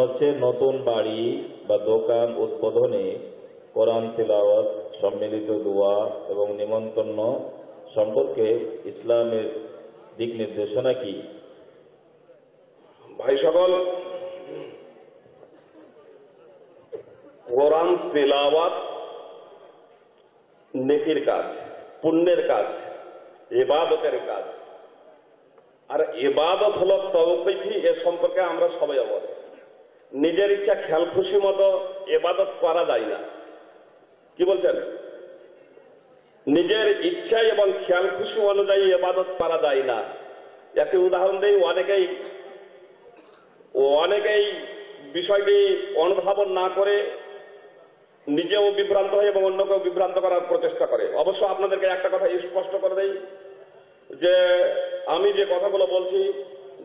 হচ্ছে নতুন বাড়ি বা দোকান উদ্বোধনে কোরআন তিলাওয়াত, সম্মিলিত দোয়া এবং নিমন্ত্রণ সম্পর্কে ইসলামের দিক নির্দেশনা কি? ভাই সকল, কোরআন তিলাওয়াত নেকির কাজ, পুণ্যের কাজ, ইবাদতের কাজ। আর ইবাদত হলো তাওকীফি। এ সম্পর্কে আমরা সবাই অবগত। নিজের ইচ্ছা খেয়াল খুশি মতো ইবাদত করা যায় না। কি বলছেন? নিজের ইচ্ছা এবং খেয়াল খুশি অনুযায়ী ইবাদত করা যায় না। একটি উদাহরণ দেই। অনেকেই বিষয়টি অনুধাবন না করে নিজেও বিভ্রান্ত হয় এবং অন্যকেও বিভ্রান্ত করার প্রচেষ্টা করে। অবশ্য আপনাদেরকে একটা কথা স্পষ্ট করে দেই যে আমি যে কথাগুলো বলছি,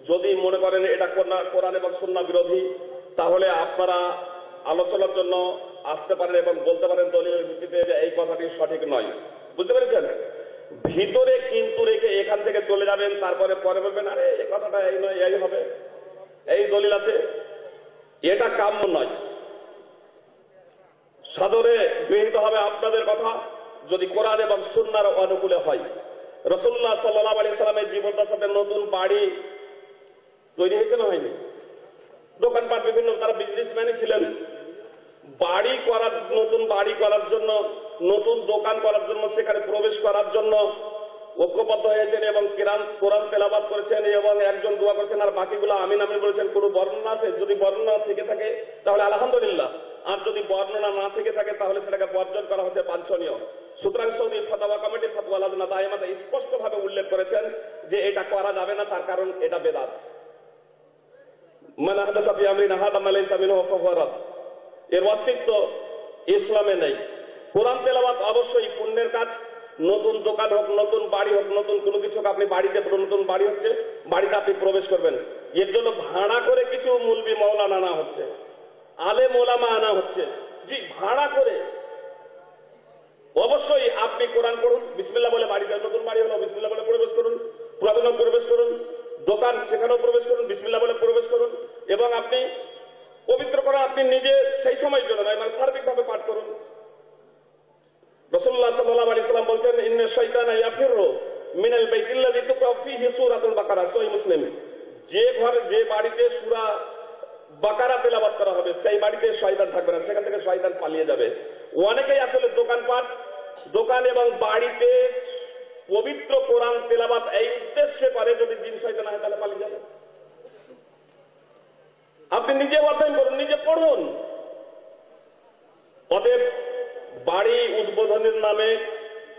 যদি মনে করেন এটা কোরআন এবং সুন্নাহ বিরোধী, তাহলে আপনারা আলোচনার জন্য আসতে পারেন এবং বলতে পারেন দলিলের ভিত্তিতে যে এই কথাটি সঠিক নয়। বুঝতে পেরেছেন? ভিতরে কিন্তু রেখে এখান থেকে চলে যাবেন, তারপরে পরে বলবেন আরে এই কথাটা এই নয়, এই হবে, এই দলিল আছে। এটা কাম্য নয়। সাদরে গৃহীত হবে আপনাদের কথা যদি কোরআন এবং সুন্নাহর অনুকূলে হয়। রাসূলুল্লাহ সাল্লাল্লাহু আলাইহি সাল্লামের জীবদ্দশাতে নতুন বাড়ি তৈরি হয়েছে না হয়নি? দোকানপাট বিভিন্ন, তারা বিজনেসম্যানই ছিলেন। নতুন বাড়ি করার জন্য, নতুন দোকান করার জন্য, সেখানে প্রবেশ করার জন্য ঐক্যবদ্ধ হয়েছেন এবং কোরআন তেলাওয়াত করেছেন এবং একজন দোয়া করেছেন আর বাকিগুলো আমিন আমিন বলেছেন। কোনো বর্ণনা আছে? যদি বর্ণনা থেকে থাকে তাহলে আলহামদুলিল্লাহ, আর যদি বর্ণনা না থেকে থাকে তাহলে সেটাকে বর্জন করা হচ্ছে বাঞ্ছনীয়। সুতরাং সৌদি ফতোয়া কমিটি ফতোয়া লাজনা দায়মাতে স্পষ্টভাবে উল্লেখ করেছেন যে এটা করা যাবে না, তার কারণ এটা বেদাত। মান আহদাসা ফি আমরিনা হাদা মা লাইসা মিনহু ফাহুয়া রাদ। এর অস্তিত্ব ইসলামে নেই। কোরআন তেলাওয়াত অবশ্যই পুণ্যের কাজ। নতুন দোকান হোক, নতুন বাড়ি হোক, নতুন কোনো কিছু হোক, আপনি বাড়িতে, নতুন বাড়ি হচ্ছে, বাড়িতে আপনি প্রবেশ করবেন, এর জন্য ভাড়া করে কিছু মুলবি মাওলানা আনা হচ্ছে, আলেম ওলামা আনা হচ্ছে। জি, ভাড়া করে। অবশ্যই আপনি কোরআন পড়ুন, বিসমিল্লাহ বলে বাড়িতে, নতুন বাড়ি হলো বিসমিল্লাহ বলে প্রবেশ করুন, পুরাতন প্রবেশ করুন, দোকান সেখানেও প্রবেশ করুন, বিসমিল্লাহ বলে প্রবেশ করুন এবং আপনি পবিত্র করে আপনি নিজে সেই সময়ের জন্য নয়, মানে সার্বিকভাবে পাঠ করুন। রাসূলুল্লাহ সাল্লাল্লাহু আলাইহি সাল্লাম বলেন, ইন্না শাইতানা ইয়াফিরু মিনাল বাইতিল্লাযী তুকরা ফীহি সূরাতুল বাকারা। সহিহ মুসলিম। যে বাড়িতে সূরা বাকারা তেলাওয়াত করা হবে সেই বাড়িতে শয়তান থাকবে না, সেখান থেকে শয়তান পালিয়ে যাবে। অনেকেই আসলে দোকান এবং বাড়িতে পবিত্র কোরআন তেলাওয়াত এই উদ্দেশ্যে করে যদি জিন শয়তান হয় তাহলে পালিয়ে যাবে। আপনি নিজে অধ্যয়ন করুন, নিজে পড়ুন। অতএব বাড়ি উদ্বোধনের নামে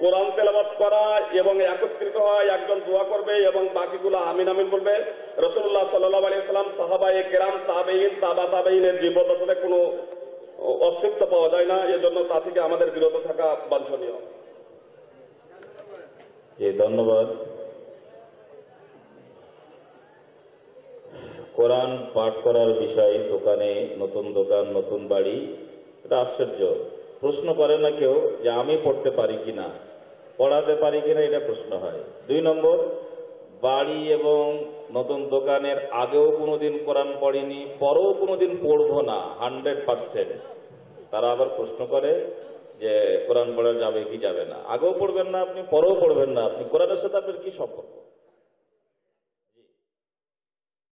কোরআন তেলাওয়াত করা এবং একত্রিত হয়, একজন দোয়া করবে এবং বাকিগুলো আমিন আমিন বলবে। রাসূলুল্লাহ সাল্লাল্লাহু আলাইহি সাল্লাম, সাহাবায়ে কেরাম, তাবেঈন, তাবা তাবেঈনের জীবদ্দশাতে কোনো অস্তিত্ব পাওয়া যায় না। এজন্য তা থেকে আমাদের বিরত থাকা বাঞ্ছনীয়। জি, ধন্যবাদ। কোরআন পাঠ করার বিষয় দোকানে, নতুন দোকান, নতুন বাড়ি, এটা আশ্চর্য। প্রশ্ন করে না কেউ যে আমি পড়তে পারি কিনা, পড়াতে পারি কিনা, এটা প্রশ্ন হয়। 2 নম্বর, বাড়ি এবং নতুন দোকানের আগেও কোনোদিন কোরআন পড়িনি, পরেও কোনোদিন পড়বো না 100%। তারা আবার প্রশ্ন করে যে কোরআন পড়া যাবে কি যাবে না। আগেও পড়বেন না আপনি, পরেও পড়বেন না আপনি, কোরআনের সাথে আপনার কি সম্পর্ক?